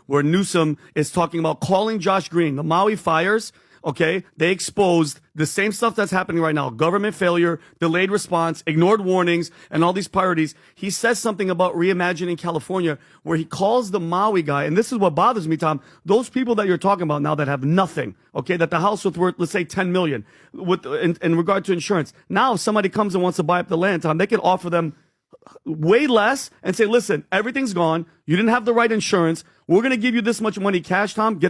where Newsom is talking about calling Josh Green. The Maui fires, okay, they exposed the same stuff that's happening right now. Government failure, delayed response, ignored warnings, and all these priorities. He says something about reimagining California where he calls the Maui guy, and this is what bothers me, Tom, those people that you're talking about now that have nothing, okay, that the house was worth, let's say, $10 million in regard to insurance. Now, if somebody comes and wants to buy up the land, Tom, they can offer them way less and say, listen, everything's gone. You didn't have the right insurance. We're going to give you this much money cash, Tom.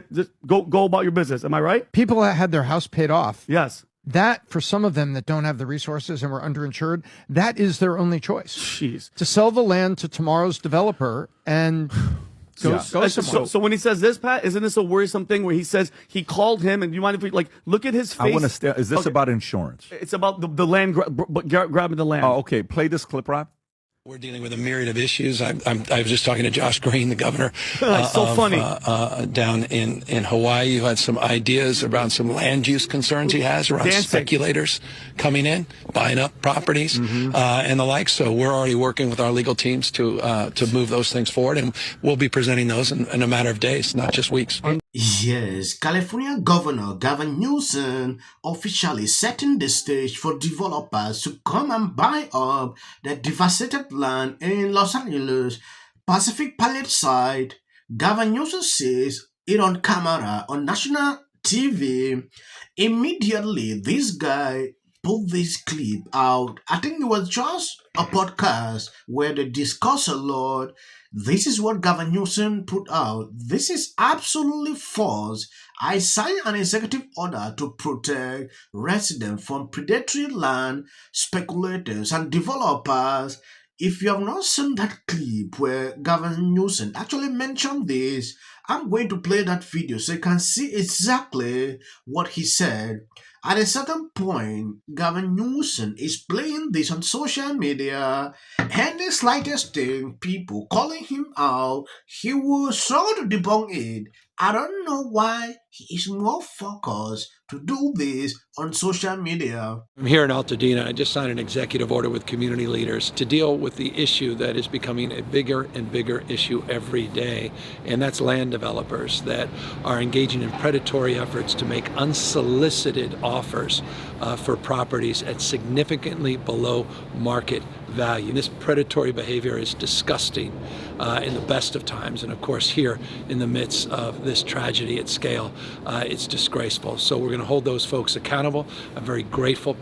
Go about your business. Am I right? People that had their house paid off. Yes. That, for some of them that don't have the resources and were underinsured, that is their only choice. Jeez. To sell the land to tomorrow's developer and go somewhere. So when he says this, Pat, isn't this a worrisome thing where he says he called him, and you mind if we, like, look at his face? I want to is this about insurance? It's about the land, grabbing the land. Oh, okay. Play this clip, Rob. We're dealing with a myriad of issues. I was just talking to Josh Green, the governor funny. Down in Hawaii, who had some ideas around some land use concerns he has around speculators coming in, buying up properties, and the like. So we're already working with our legal teams to move those things forward, and we'll be presenting those in a matter of days, not just weeks. Yes, California Governor Gavin Newsom officially setting the stage for developers to come and buy up the devastated land in Los Angeles Pacific Palisades. Gavin Newsom says it on camera on national TV. Immediately, this guy put this clip out. I think it was just a podcast where they discuss a lot. This is what Gavin Newsom put out. This is absolutely false. I signed an executive order to protect residents from predatory land speculators and developers. If you have not seen that clip where Gavin Newsom actually mentioned this, I'm going to play that video so you can see exactly what he said. At a certain point, Gavin Newsom is playing this on social media, and the slightest thing, people calling him out, he will struggle to debunk it. I don't know why he is more focused to do this on social media. I'm here in Altadena. I just signed an executive order with community leaders to deal with the issue that is becoming a bigger and bigger issue every day, and that's land developers that are engaging in predatory efforts to make unsolicited offers for properties at significantly below market value. This predatory behavior is disgusting in the best of times, and of course here in the midst of this tragedy at scale, it's disgraceful. So we're going to hold those folks accountable. I'm very grateful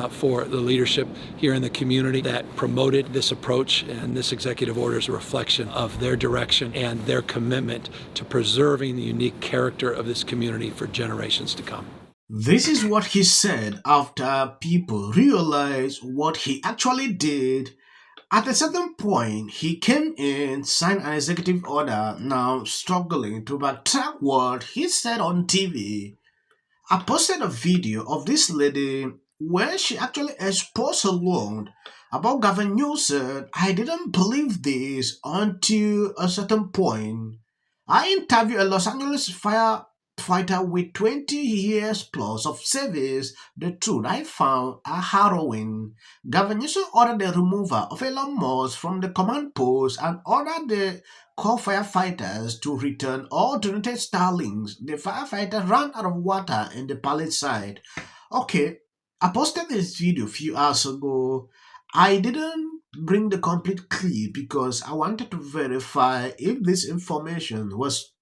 for the leadership here in the community that promoted this approach, and this executive order is a reflection of their direction and their commitment to preserving the unique character of this community for generations to come. This is what he said after people realized what he actually did. At a certain point, he came in, signed an executive order, now struggling to backtrack what he said on TV. I posted a video of this lady where she actually exposed her loan about Gavin Newsom. I didn't believe this until a certain point. I interviewed a Los Angeles firefighter with 20 years plus of service. The truth I found are harrowing. Gavin Newsom ordered the removal of Elon Musk from the command post and ordered the core firefighters to return all donated Starlings. The firefighter ran out of water in the Palisade. Okay, I posted this video a few hours ago. I didn't bring the complete clip because I wanted to verify if this information was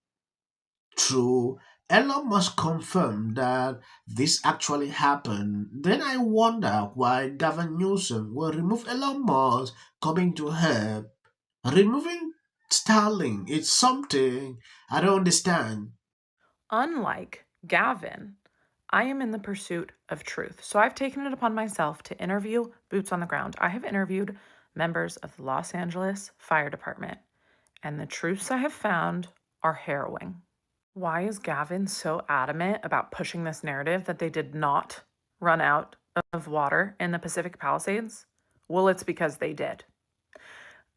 true. Elon Musk confirmed that this actually happened. Then I wonder why Gavin Newsom will remove Elon Musk coming to help. Removing Starlink is something I don't understand. Unlike Gavin, I am in the pursuit of truth. So I've taken it upon myself to interview boots on the ground. I have interviewed members of the Los Angeles Fire Department, and the truths I have found are harrowing. Why is Gavin so adamant about pushing this narrative that they did not run out of water in the Pacific Palisades? Well, it's because they did.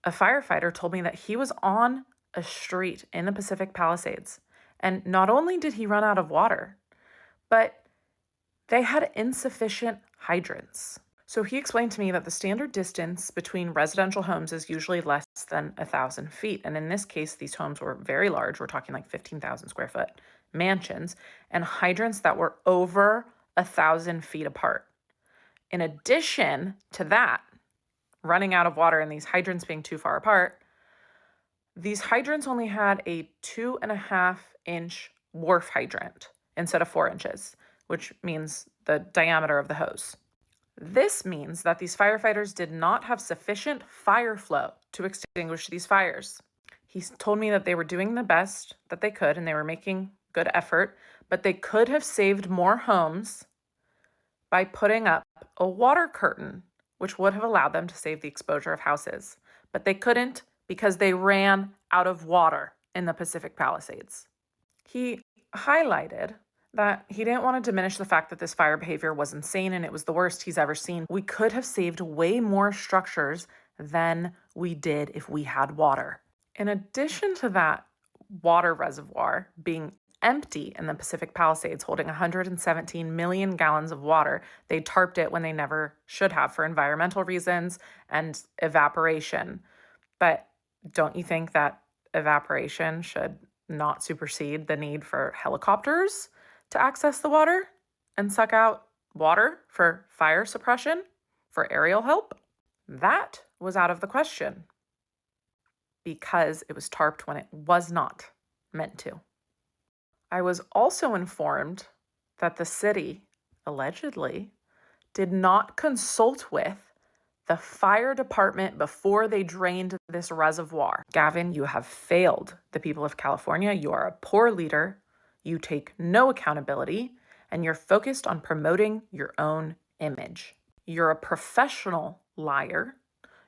A firefighter told me that he was on a street in the Pacific Palisades, and not only did he run out of water, but they had insufficient hydrants. So he explained to me that the standard distance between residential homes is usually less than 1,000 feet. And in this case, these homes were very large. We're talking like 15,000 square foot mansions and hydrants that were over 1,000 feet apart. In addition to that, running out of water and these hydrants being too far apart, these hydrants only had a 2.5-inch wharf hydrant instead of 4 inches, which means the diameter of the hose. This means that these firefighters did not have sufficient fire flow to extinguish these fires. He told me that they were doing the best that they could and they were making good effort, but they could have saved more homes by putting up a water curtain, which would have allowed them to save the exposure of houses. But they couldn't because they ran out of water in the Pacific Palisades. He highlighted that he didn't want to diminish the fact that this fire behavior was insane and it was the worst he's ever seen. We could have saved way more structures than we did if we had water. In addition to that water reservoir being empty in the Pacific Palisades, holding 117 million gallons of water, they tarped it when they never should have for environmental reasons and evaporation. But don't you think that evaporation should not supersede the need for helicopters to access the water and suck out water for fire suppression, for aerial help? That was out of the question because it was tarped when it was not meant to. I was also informed that the city, allegedly, did not consult with the fire department before they drained this reservoir. Gavin, you have failed the people of California. You are a poor leader. You take no accountability, and you're focused on promoting your own image. You're a professional liar.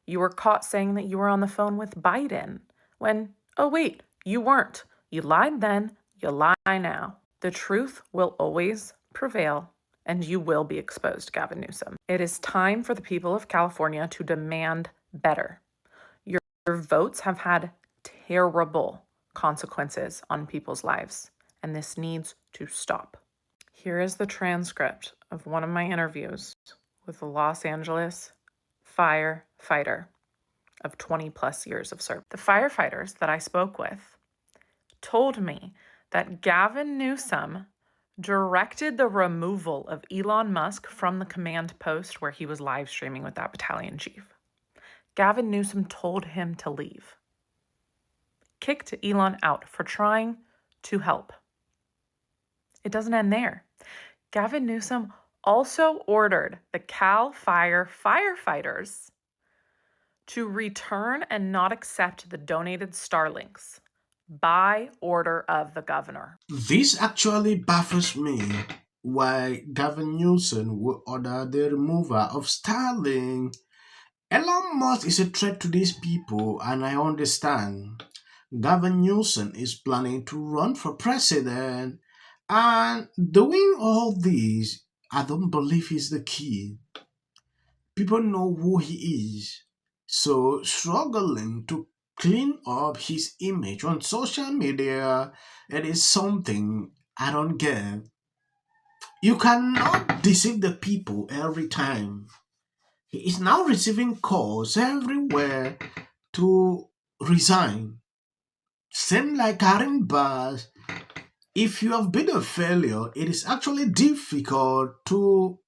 You were caught saying that you were on the phone with Biden when, oh wait, you weren't. You lied then, you lie now. The truth will always prevail, and you will be exposed, Gavin Newsom. It is time for the people of California to demand better. Your votes have had terrible consequences on people's lives, and this needs to stop. Here is the transcript of one of my interviews with a Los Angeles firefighter of 20 plus years of service. The firefighters that I spoke with told me that Gavin Newsom directed the removal of Elon Musk from the command post where he was live streaming with that battalion chief. Gavin Newsom told him to leave. Kicked Elon out for trying to help. It doesn't end there. Gavin Newsom also ordered the Cal Fire firefighters to return and not accept the donated Starlinks by order of the governor. This actually baffles me why Gavin Newsom would order the removal of Starlink. Elon Musk is a threat to these people, and I understand. Gavin Newsom is planning to run for president, and doing all this, I don't believe is the key. People know who he is, so struggling to clean up his image on social media, it is something I don't get. You cannot deceive the people every time. He is now receiving calls everywhere to resign. Same like Karen Bass. If you have been a failure, it is actually difficult to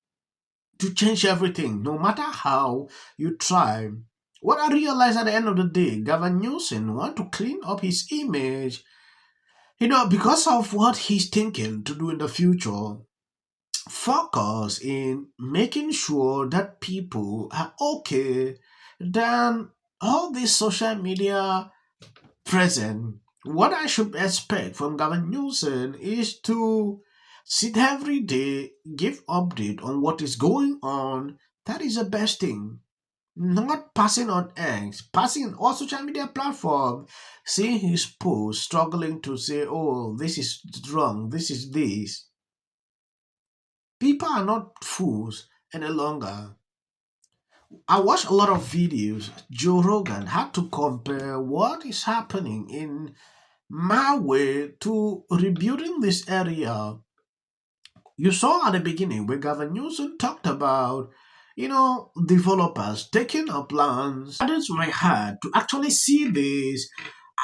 change everything, no matter how you try. What I realized at the end of the day, Gavin Newsom want to clean up his image, because of what he's thinking to do in the future. Focus in making sure that people are okay, then all this social media present. What I should expect from Gavin Newsom is to sit every day, give update on what is going on. That is the best thing. Not passing on X, passing on all social media platforms, seeing his post, struggling to say, oh, this is wrong, this is this. People are not fools any longer. I watched a lot of videos. Joe Rogan had to compare what is happening in Maui to rebuilding this area. You saw at the beginning where Gavin Newsom talked about Developers taking up plans. It is my heart to actually see this.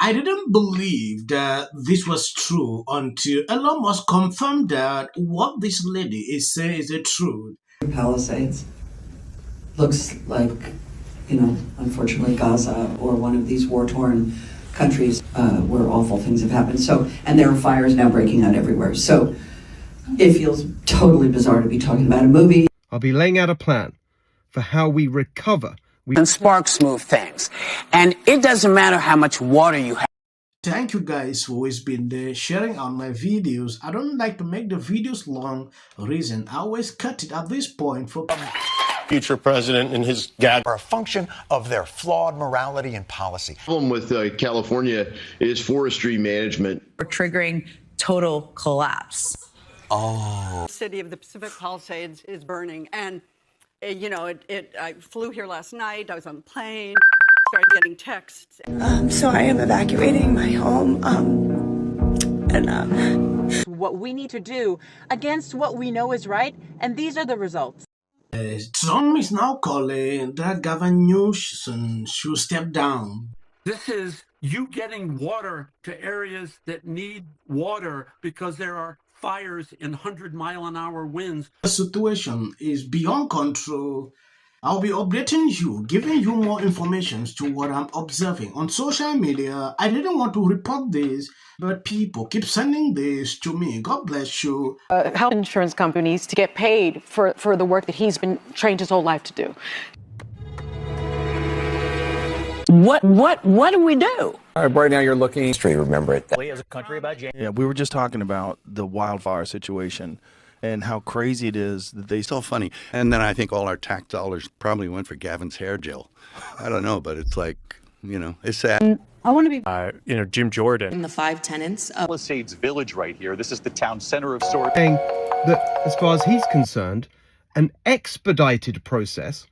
I didn't believe that this was true until Elon Musk confirmed that what this lady is saying is the truth. Palisades looks like, unfortunately Gaza or one of these war-torn countries where awful things have happened. So, and there are fires now breaking out everywhere. So it feels totally bizarre to be talking about a movie. I'll be laying out a plan for how we recover. And sparks move things. And it doesn't matter how much water you have. Thank you guys who always been there sharing on my videos. I don't like to make the videos long. Reason I always cut it at this point for future president and his gag are a function of their flawed morality and policy. The problem with California is forestry management. We're triggering total collapse. The city of the Pacific Palisades is burning, and I flew here last night. I was on a plane, started getting texts. So I am evacuating my home. What we need to do against what we know is right, and these are the results. Trump is now calling that Governor Newsom should step down. This is you getting water to areas that need water because there are fires in 100-mile-an-hour winds. The situation is beyond control. I'll be updating you, giving you more information to what I'm observing on social media. I didn't want to report this, but people keep sending this to me. God bless you. Health insurance companies to get paid for the work that he's been trained his whole life to do. What do we do? Right now you're looking to remember it. As a country about yeah, we were just talking about the wildfire situation and how crazy it is that they still funny. And then I think all our tax dollars probably went for Gavin's hair gel. I don't know, but it's like, it's sad. I want to be, Jim Jordan. in the 5 tenants of Palisades Village right here. This is the town center of sorts. Saying that, as far as he's concerned, an expedited process